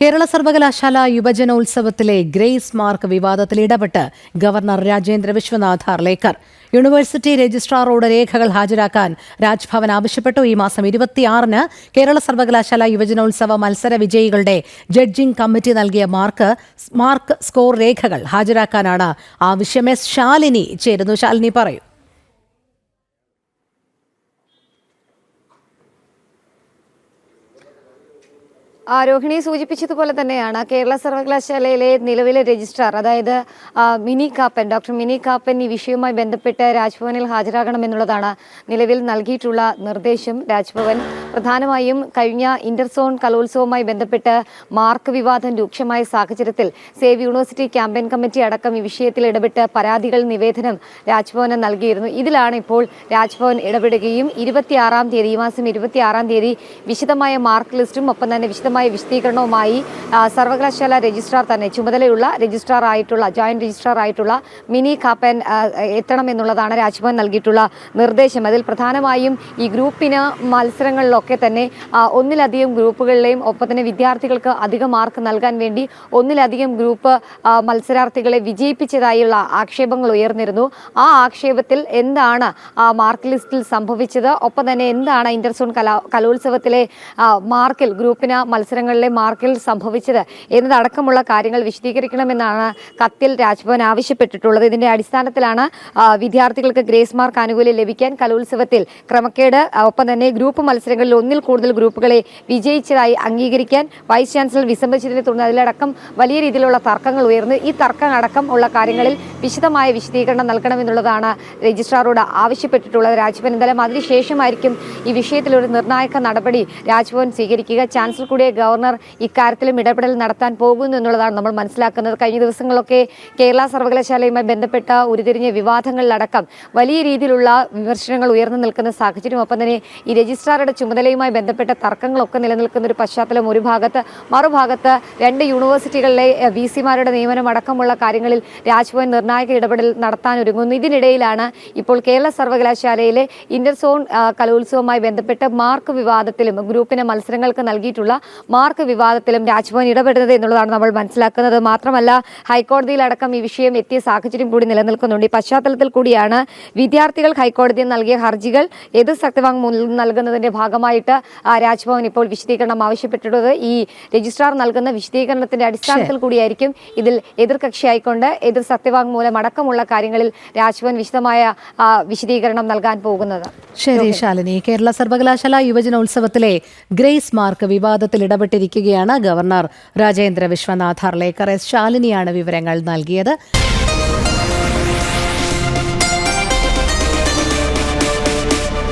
കേരള സർവകലാശാല യുവജനോത്സവത്തിലെ grace mark വിവാദത്തിൽ ഇടപെട്ട് ഗവർണർ രാജേന്ദ്ര വിശ്വനാഥ് ഹാർലേക്കർ. യൂണിവേഴ്സിറ്റി രജിസ്ട്രാറോട് രേഖകൾ ഹാജരാക്കാൻ രാജ്ഭവൻ ആവശ്യപ്പെട്ടു. ഈ മാസം 26-ന് കേരള സർവകലാശാല യുവജനോത്സവ മത്സര വിജയികളുടെ ജഡ്ജിംഗ് കമ്മിറ്റി നൽകിയ മാർക്ക് സ്കോർ രേഖകൾ ഹാജരാക്കാനാണ് ആവശ്യം. എസ് ശാലിനി ചേരുന്നു. ശാലിനി പറയൂ. രോഹിണി സൂചിപ്പിച്ചതുപോലെ തന്നെയാണ് കേരള സർവകലാശാലയിലെ നിലവിലെ രജിസ്ട്രാർ, അതായത് ഡോക്ടർ മിനി കാപ്പൻ ഈ വിഷയവുമായി ബന്ധപ്പെട്ട് രാജ്ഭവനിൽ ഹാജരാകണമെന്നുള്ളതാണ് നിലവിൽ നൽകിയിട്ടുള്ള നിർദ്ദേശം. രാജ്ഭവൻ പ്രധാനമായും കഴിഞ്ഞ ഇന്റർസോൺ കലോത്സവവുമായി ബന്ധപ്പെട്ട് മാർക്ക് വിവാദം രൂക്ഷമായ സാഹചര്യത്തിൽ സേവ് യൂണിവേഴ്സിറ്റി ക്യാമ്പയിൻ കമ്മിറ്റി അടക്കം ഈ വിഷയത്തിൽ ഇടപെട്ട് പരാതികൾ നിവേദനം രാജ്ഭവന് നൽകിയിരുന്നു. ഇതിലാണ് ഇപ്പോൾ രാജ്ഭവൻ ഇടപെടുകയും ഈ മാസം 26-ാം തീയതി വിശദമായ മാർക്ക് ലിസ്റ്റും ഒപ്പം തന്നെ വിശദമായ വിശദീകരണവുമായി സർവകലാശാല രജിസ്ട്രാർ തന്നെ ചുമതലയുള്ള ജോയിന്റ് രജിസ്ട്രാർ ആയിട്ടുള്ള മിനി കാപ്പൻ എത്തണമെന്നുള്ളതാണ് രാജ്ഭവൻ നൽകിയിട്ടുള്ള നിർദ്ദേശം. അതിൽ പ്രധാനമായും ഈ ഗ്രൂപ്പിന് മത്സരങ്ങളിലൊക്കെ തന്നെ ഒന്നിലധികം ഗ്രൂപ്പുകളിലെയും ഒപ്പം തന്നെ വിദ്യാർത്ഥികൾക്ക് അധിക മാർക്ക് നൽകാൻ വേണ്ടി ഒന്നിലധികം ഗ്രൂപ്പ് മത്സരാർത്ഥികളെ വിജയിപ്പിച്ചതായുള്ള ആക്ഷേപങ്ങൾ ഉയർന്നിരുന്നു. ആ ആക്ഷേപത്തിൽ എന്താണ് മാർക്ക് ലിസ്റ്റിൽ സംഭവിച്ചത്, ഒപ്പം തന്നെ എന്താണ് ഇന്റർസോൺ കലോത്സവത്തിലെ മാർക്കിൽ ഗ്രൂപ്പിന് മത്സരങ്ങളിലെ മാർക്കിൽ സംഭവിച്ചത് എന്നതടക്കമുള്ള കാര്യങ്ങൾ വിശദീകരിക്കണമെന്നാണ് കത്തിൽ രാജ്ഭവൻ ആവശ്യപ്പെട്ടിട്ടുള്ളത്. ഇതിന്റെ അടിസ്ഥാനത്തിലാണ് വിദ്യാർത്ഥികൾക്ക് ഗ്രേസ് മാർക്ക് ആനുകൂല്യം ലഭിക്കാൻ കലോത്സവത്തിൽ ക്രമക്കേട് ഒപ്പം തന്നെ ഗ്രൂപ്പ് മത്സരങ്ങളിൽ ഒന്നിൽ കൂടുതൽ ഗ്രൂപ്പുകളെ വിജയിച്ചതായി അംഗീകരിക്കാൻ വൈസ് ചാൻസലർ വിസമ്മതിച്ചതിനെ തുടർന്ന് അതിലടക്കം വലിയ രീതിയിലുള്ള തർക്കങ്ങൾ ഉയർന്നു. ഈ തർക്കം അടക്കം ഉള്ള കാര്യങ്ങളിൽ വിശദമായ വിശദീകരണം നൽകണമെന്നുള്ളതാണ് രജിസ്ട്രാറോട് ആവശ്യപ്പെട്ടിട്ടുള്ളത് രാജ്ഭവൻ. എന്തായാലും അതിനുശേഷമായിരിക്കും ഈ വിഷയത്തിൽ ഒരു നിർണായക നടപടി രാജ്ഭവൻ സ്വീകരിക്കുക. ചാൻസലർ കൂടിയ ഗവർണർ ഇക്കാര്യത്തിലും ഇടപെടൽ നടത്താൻ പോകുന്നു എന്നുള്ളതാണ് നമ്മൾ മനസ്സിലാക്കുന്നത്. കഴിഞ്ഞ ദിവസങ്ങളൊക്കെ കേരള സർവകലാശാലയുമായി ബന്ധപ്പെട്ട ഉരുത്തിരിഞ്ഞ വിവാദങ്ങളിലടക്കം വലിയ രീതിയിലുള്ള വിമർശനങ്ങൾ ഉയർന്നു നിൽക്കുന്ന സാഹചര്യം, ഒപ്പം തന്നെ ഈ രജിസ്ട്രാറുടെ ചുമതലയുമായി ബന്ധപ്പെട്ട തർക്കങ്ങളൊക്കെ നിലനിൽക്കുന്ന ഒരു പശ്ചാത്തലം ഒരു ഭാഗത്ത്, മറുഭാഗത്ത് 2 യൂണിവേഴ്സിറ്റികളിലെ VC-മാരുടെ നിയമനം അടക്കമുള്ള കാര്യങ്ങളിൽ രാജ്ഭവൻ നിർണായക ഇടപെടൽ നടത്താൻ ഒരുങ്ങുന്നു. ഇതിനിടയിലാണ് ഇപ്പോൾ കേരള സർവകലാശാലയിലെ ഇന്റർസോൺ കലോത്സവവുമായി ബന്ധപ്പെട്ട് മാർക്ക് വിവാദത്തിലും ഗ്രൂപ്പിന് മത്സരങ്ങൾക്ക് നൽകിയിട്ടുള്ള മാർക്ക് വിവാദത്തിലും രാജ്ഭവൻ ഇടപെടുന്നത് എന്നുള്ളതാണ് നമ്മൾ മനസ്സിലാക്കുന്നത്. മാത്രമല്ല ഹൈക്കോടതിയിലടക്കം ഈ വിഷയം എത്തിയ സാഹചര്യം കൂടി നിലനിൽക്കുന്നുണ്ട്. ഈ പശ്ചാത്തലത്തിൽ കൂടിയാണ് വിദ്യാർത്ഥികൾ ഹൈക്കോടതിയിൽ നൽകിയ ഹർജികൾ എതിർ സത്യവാങ്മൂലം നൽകുന്നതിന്റെ ഭാഗമായിട്ട് രാജ്ഭവൻ ഇപ്പോൾ വിശദീകരണം ആവശ്യപ്പെട്ടിട്ടുള്ളത്. ഈ രജിസ്ട്രാർ നൽകുന്ന വിശദീകരണത്തിന്റെ അടിസ്ഥാനത്തിൽ കൂടിയായിരിക്കും ഇതിൽ എതിർകക്ഷിയായിക്കൊണ്ട് എതിർ സത്യവാങ്മൂലം അടക്കമുള്ള കാര്യങ്ങളിൽ രാജ്ഭവൻ വിശദമായ വിശദീകരണം നൽകാൻ പോകുന്നത്. ശരി ശാലിനി. കേരള സർവകലാശാല യുവജനോത്സവത്തിലെ ഗ്രേസ് മാർക്ക് വിവാദത്തിൽ ഇടപെട്ടിരിക്കുകയാണ് ഗവർണർ രാജേന്ദ്ര വിശ്വനാഥ് ഹാർലേക്കർ. എസ് ശാലിനിയാണ് വിവരങ്ങൾ നൽകിയത്.